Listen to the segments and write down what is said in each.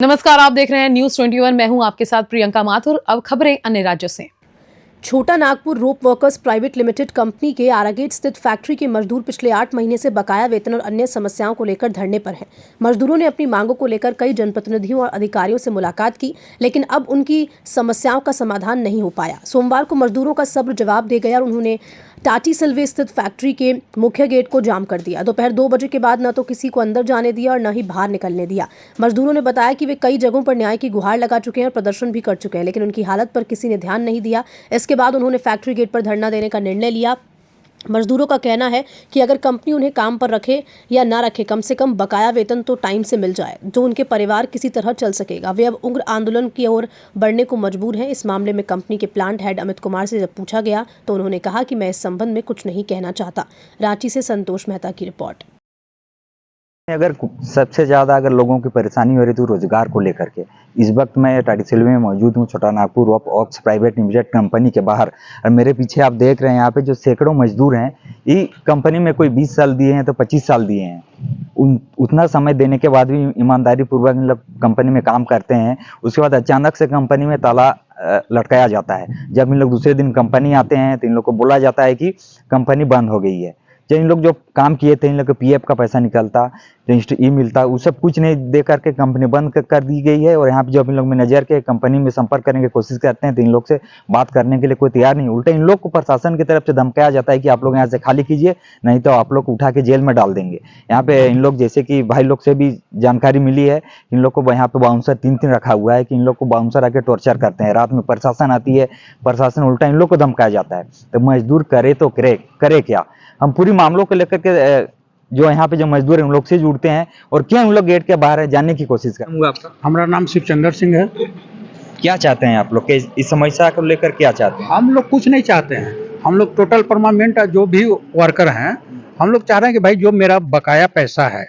नमस्कार, आप देख रहे हैं न्यूज 21। मैं हूं आपके साथ प्रियंका माथुर। अब खबरें अन्य राज्यों से। छोटा नागपुर रोप वर्कर्स प्राइवेट लिमिटेड कंपनी के आरागेट स्थित फैक्ट्री के मजदूर पिछले 8 महीने से बकाया वेतन और अन्य समस्याओं को लेकर धरने पर हैं। मजदूरों ने अपनी मांगों को लेकर कई जनप्रतिनिधियों और अधिकारियों से मुलाकात की, लेकिन अब उनकी समस्याओं का समाधान नहीं हो पाया। सोमवार को मजदूरों का सब्र जवाब दे गया और उन्होंने टाटी सिल्वे स्थित फैक्ट्री के मुख्य गेट को जाम कर दिया। दोपहर 2 बजे के बाद न तो किसी को अंदर जाने दिया और न ही बाहर निकलने दिया। मजदूरों ने बताया कि वे कई जगहों पर न्याय की गुहार लगा चुके हैं और प्रदर्शन भी कर चुके हैं, लेकिन उनकी हालत पर किसी ने ध्यान नहीं दिया। इसके बाद उन्होंने फैक्ट्री गेट पर धरना देने का निर्णय लिया। मजदूरों का कहना है कि अगर कंपनी उन्हें काम पर रखे या ना रखे, कम से कम बकाया वेतन तो टाइम से मिल जाए, जो उनके परिवार किसी तरह चल सकेगा। वे अब उग्र आंदोलन की ओर बढ़ने को मजबूर हैं। इस मामले में कंपनी के प्लांट हेड अमित कुमार से जब पूछा गया तो उन्होंने कहा कि मैं इस संबंध में कुछ नहीं कहना चाहता। रांची से संतोष मेहता की रिपोर्ट। अगर सबसे ज़्यादा अगर लोगों की परेशानी हो रही थी रोजगार को लेकर के, इस वक्त मैं टाटी सिल्वे में मौजूद हूँ, छोटा नागपुर रोप वर्क्स प्राइवेट लिमिटेड कंपनी के बाहर। और मेरे पीछे आप देख रहे हैं यहाँ पे जो सैकड़ों मजदूर हैं, ये कंपनी में कोई 20 साल दिए हैं तो 25 साल दिए हैं। उतना समय देने के बाद भी ईमानदारी पूर्वक इन लोग कंपनी में काम करते हैं। उसके बाद अचानक से कंपनी में ताला लटकाया जाता है। जब इन लोग दूसरे दिन कंपनी आते हैं तो इन लोग को बोला जाता है कि कंपनी बंद हो गई है। जब इन लोग जो काम किए थे, इन लोग के पीएफ का पैसा निकलता, जो ई मिलता, वो सब कुछ नहीं दे करके कंपनी बंद कर दी गई है। और यहाँ पे जब इन लोग मैनेजर के कंपनी में संपर्क करने की कोशिश करते हैं तो इन लोग से बात करने के लिए कोई तैयार नहीं। उल्टा इन लोग को प्रशासन की तरफ से धमकाया जाता है कि आप लोग यहाँ से खाली कीजिए, नहीं तो आप लोग को उठा के जेल में डाल देंगे। यहाँ पे इन लोग, जैसे कि भाई लोग से भी जानकारी मिली है, इन लोग को यहाँ पे बाउंसर 3 रखा हुआ है कि इन लोग को बाउंसर आके टॉर्चर करते हैं। रात में प्रशासन आती है, प्रशासन उल्टा इन लोग को धमकाया जाता है। तो मजदूर करे तो करे क्या? हम पूरी मामलों को लेकर के जो यहाँ पे जो मजदूर हैं उन लोग से जुड़ते हैं और क्यों उन लोग गेट के बाहर है जानने की कोशिश करेंगे। आपका हमारा नाम शिवचंद्र सिंह है। क्या चाहते हैं आप लोग के इस समस्या को लेकर, क्या चाहते हैं? हम लोग कुछ नहीं चाहते हैं। हम लोग टोटल परमानेंट जो भी वर्कर हैं, हम लोग चाह रहे हैं कि भाई जो मेरा बकाया पैसा है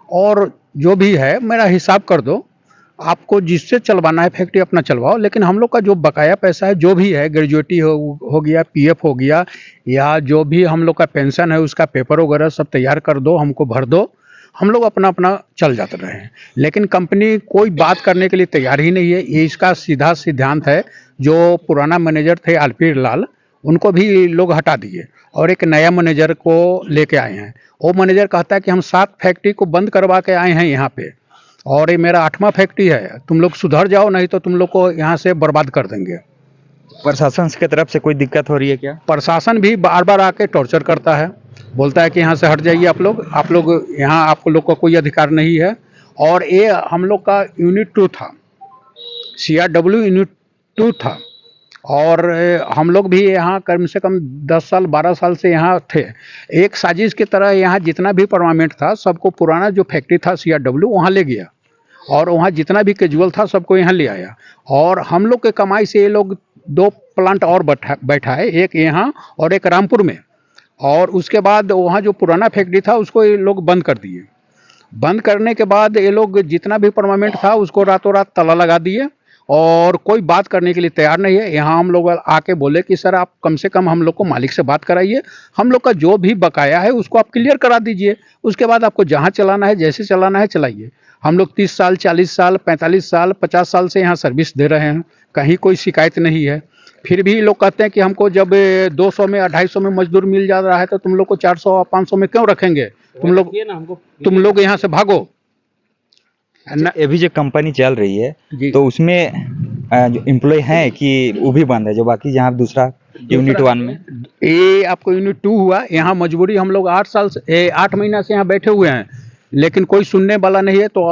और जो भी है मेरा हिसाब कर दो। आपको जिससे चलवाना है फैक्ट्री अपना चलवाओ, लेकिन हम लोग का जो बकाया पैसा है, जो भी है, ग्रेजुएटी हो गया, पीएफ हो गया, या जो भी हम लोग का पेंशन है उसका पेपर वगैरह सब तैयार कर दो, हमको भर दो। हम लोग अपना अपना चल जाते रहे हैं, लेकिन कंपनी कोई बात करने के लिए तैयार ही नहीं है। ये इसका सीधा सिद्धांत है। जो पुराना मैनेजर थे आलपी लाल, उनको भी लोग हटा दिए और एक नया मैनेजर को लेके आए हैं। वो मैनेजर कहता है कि हम 7 फैक्ट्री को बंद करवा के आए हैं यहाँ पे, और ये मेरा 8वां फैक्ट्री है, तुम लोग सुधर जाओ, नहीं तो तुम लोग को यहाँ से बर्बाद कर देंगे। प्रशासन की तरफ से कोई दिक्कत हो रही है क्या? प्रशासन भी बार बार आके टॉर्चर करता है, बोलता है कि यहाँ से हट जाइए आप लोग यहाँ, आप लोग का कोई अधिकार नहीं है। और ये हम लोग का यूनिट 2 था, CRW यूनिट 2 था, और हम लोग भी यहाँ कम से कम 10 साल 12 साल से यहाँ थे। एक साजिश की तरह यहाँ जितना भी परमानेंट था सबको पुराना जो फैक्ट्री था CRW वहाँ ले गया, और वहाँ जितना भी कैजुअल था सबको यहाँ ले आया। और हम लोग के कमाई से ये लोग 2 प्लांट और बैठा है, एक यहाँ और एक रामपुर में। और उसके बाद वहाँ जो पुराना फैक्ट्री था उसको ये लोग बंद कर दिए। बंद करने के बाद ये लोग जितना भी परमानेंट था उसको रातों रात ताला लगा दिए और कोई बात करने के लिए तैयार नहीं है। यहाँ हम लोग आके बोले कि सर आप कम से कम हम लोग को मालिक से बात कराइए, हम लोग का जो भी बकाया है उसको आप क्लियर करा दीजिए, उसके बाद आपको जहाँ चलाना है, जैसे चलाना है चलाइए। हम लोग 30 साल 40 साल 45 साल 50 साल से यहाँ सर्विस दे रहे हैं, कहीं कोई शिकायत नहीं है। फिर भी लोग कहते हैं कि हमको जब 200 में 250 में मजदूर मिल जा रहा है तो तुम लोग को 400 और 500 में क्यों रखेंगे, तुम लोग यहाँ से भागो। अभी जो कंपनी चल रही है तो उसमें जो एम्प्लॉय हैं कि वो भी बंद है, जो बाकी जहाँ दूसरा यूनिट 1 में? ये आपको यूनिट 2 हुआ। यहाँ मजबूरी, हम लोग 8 महीना से यहाँ बैठे हुए हैं, लेकिन कोई सुनने वाला नहीं है, तो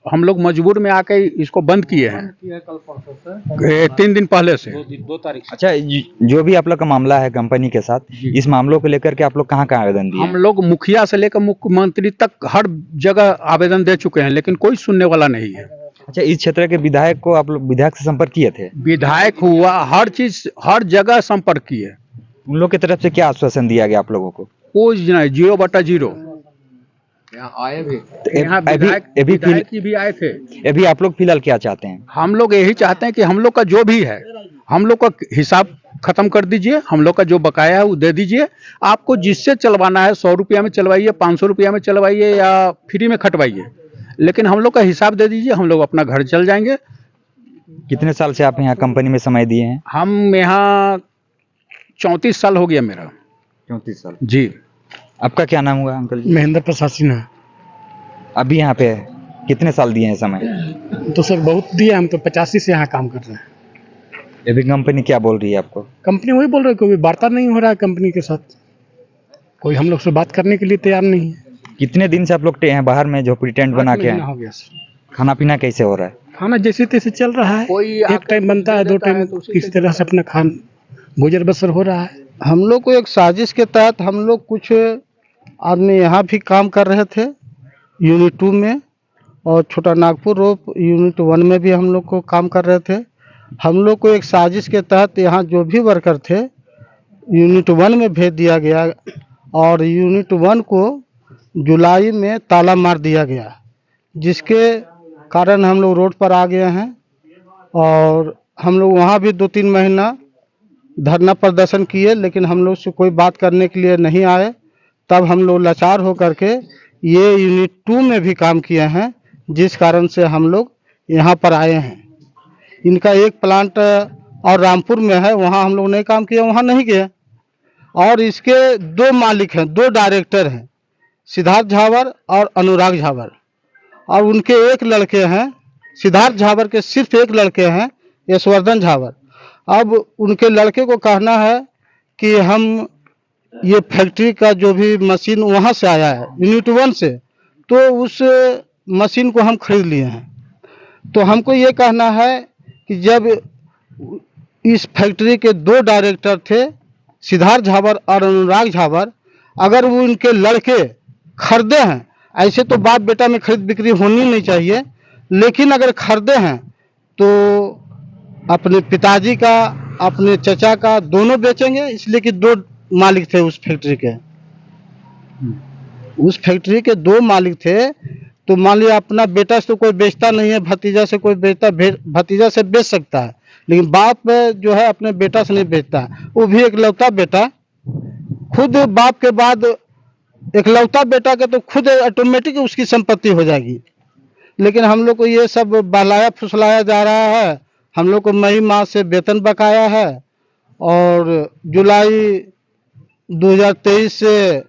हम लोग मजबूर में आके इसको बंद किए हैं 3 दिन पहले से, 2 तारीख। अच्छा, जो भी आप लोग का मामला है कंपनी के साथ, इस मामलों को लेकर के आप लोग कहाँ आवेदन दिए? हम लोग मुखिया से लेकर मुख्यमंत्री तक हर जगह आवेदन दे चुके हैं, लेकिन कोई सुनने वाला नहीं है। अच्छा, इस क्षेत्र के विधायक को आप लोग विधायक से संपर्क किए थे? विधायक हुआ, हर चीज हर जगह संपर्क किए। उन लोग की तरफ से क्या आश्वासन दिया गया आप लोगों को? कोई नहीं, 0/0। यहाँ आए भी, यहाँ विधायक भी आए थे। अभी आप लोग फिलहाल क्या चाहते हैं? हम लोग यही चाहते हैं कि हम लोग का जो भी है, हम लोग का हिसाब खत्म कर दीजिए, हम लोग का जो बकाया है वो दे दीजिए। आपको जिससे चलवाना है 100 रुपया में चलवाइए, 500 रुपया में चलवाइए या फ्री में खटवाइए, लेकिन हम लोग का हिसाब दे दीजिए, हम लोग अपना घर चल जाएंगे। कितने साल से आप यहाँ कंपनी में समय दिए हैं? हम यहाँ 34 साल हो गया मेरा। 34 साल। जी। आपका क्या नाम हुआ अंकल जी? महेंद्र प्रसाद सिन्हा। अभी यहाँ पे कितने साल दिए हैं समय? तो सर बहुत दिया, हम तो 85 से यहाँ काम कर रहे हैं। अभी कंपनी क्या बोल रही है आपको? कंपनी वही बोल रही है, कोई वार्ता नहीं हो रहा है कंपनी के साथ, कोई हम लोग से बात करने के लिए तैयार नहीं है। कितने दिन से आप लोग यहाँ बाहर में झोपड़ी टेंट बना के महीना हैं? हो गया सर। खाना पीना कैसे हो रहा है? खाना जैसे तैसे चल रहा है, कोई एक टाइम बनता है, 2 टाइम किसी तरह से अपना खान गुजर बसर हो रहा है। हम लोग को एक साजिश के तहत हम लोग कुछ आदमी यहाँ भी काम कर रहे थे यूनिट 2 में, और छोटा नागपुर रोप यूनिट 1 में भी हम लोग को काम कर रहे थे। हम लोग को एक साजिश के तहत यहाँ जो भी वर्कर थे यूनिट 1 में भेज दिया गया, और यूनिट 1 को जुलाई में ताला मार दिया गया, जिसके कारण हम लोग रोड पर आ गए हैं। और हम लोग वहाँ भी 2-3 महीना धरना प्रदर्शन किए, लेकिन हम लोग से कोई बात करने के लिए नहीं आए। तब हम लोग लाचार होकर के ये यूनिट 2 में भी काम किए हैं, जिस कारण से हम लोग यहाँ पर आए हैं। इनका एक प्लांट और रामपुर में है, वहाँ हम लोग नहीं काम किए, वहाँ नहीं गए। और इसके 2 मालिक हैं, 2 डायरेक्टर हैं, सिद्धार्थ झावर और अनुराग झावर, और उनके एक लड़के हैं। सिद्धार्थ झावर के सिर्फ एक लड़के हैं, यशवर्धन झावर। अब उनके लड़के को कहना है कि हम ये फैक्ट्री का जो भी मशीन वहाँ से आया है यूनिट 1 से, तो उस मशीन को हम खरीद लिए हैं। तो हमको ये कहना है कि जब इस फैक्ट्री के 2 डायरेक्टर थे, सिद्धार्थ झावर और अनुराग झावर, अगर वो उनके लड़के खरीदे हैं, ऐसे तो बाप बेटा में खरीद बिक्री होनी नहीं चाहिए, लेकिन अगर खरीदे हैं तो अपने पिताजी का, अपने चचा का, दोनों बेचेंगे, इसलिए कि 2 मालिक थे उस फैक्ट्री के। उस फैक्ट्री के 2 मालिक थे, तो मान लिया अपना बेटा से तो कोई बेचता नहीं है, भतीजा से कोई बेचता, भतीजा से बेच सकता है, लेकिन बाप जो है अपने बेटा से नहीं बेचता है। वो भी एकलौता बेटा, खुद बाप के बाद एकलौता बेटा के तो खुद ऑटोमेटिक उसकी संपत्ति हो जाएगी। लेकिन हम लोग को ये सब बहलाया फुसलाया जा रहा है। हम लोग को मई माह से वेतन बकाया है, और जुलाई 2023 से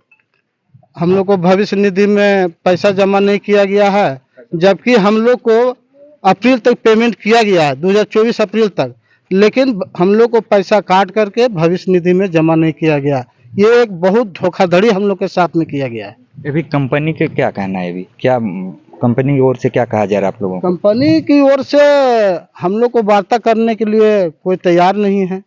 हम लोग को भविष्य निधि में पैसा जमा नहीं किया गया है, जबकि हम लोग को अप्रैल तक पेमेंट किया गया है, 2024 अप्रैल तक, लेकिन हम लोग को पैसा काट करके भविष्य निधि में जमा नहीं किया गया। ये एक बहुत धोखाधड़ी हम लोग के साथ में किया गया है। अभी कंपनी के क्या कहना है? अभी क्या कंपनी की ओर से क्या कहा जा रहा है आप लोगों को? कंपनी की ओर से हम लोग को वार्ता करने के लिए कोई तैयार नहीं है।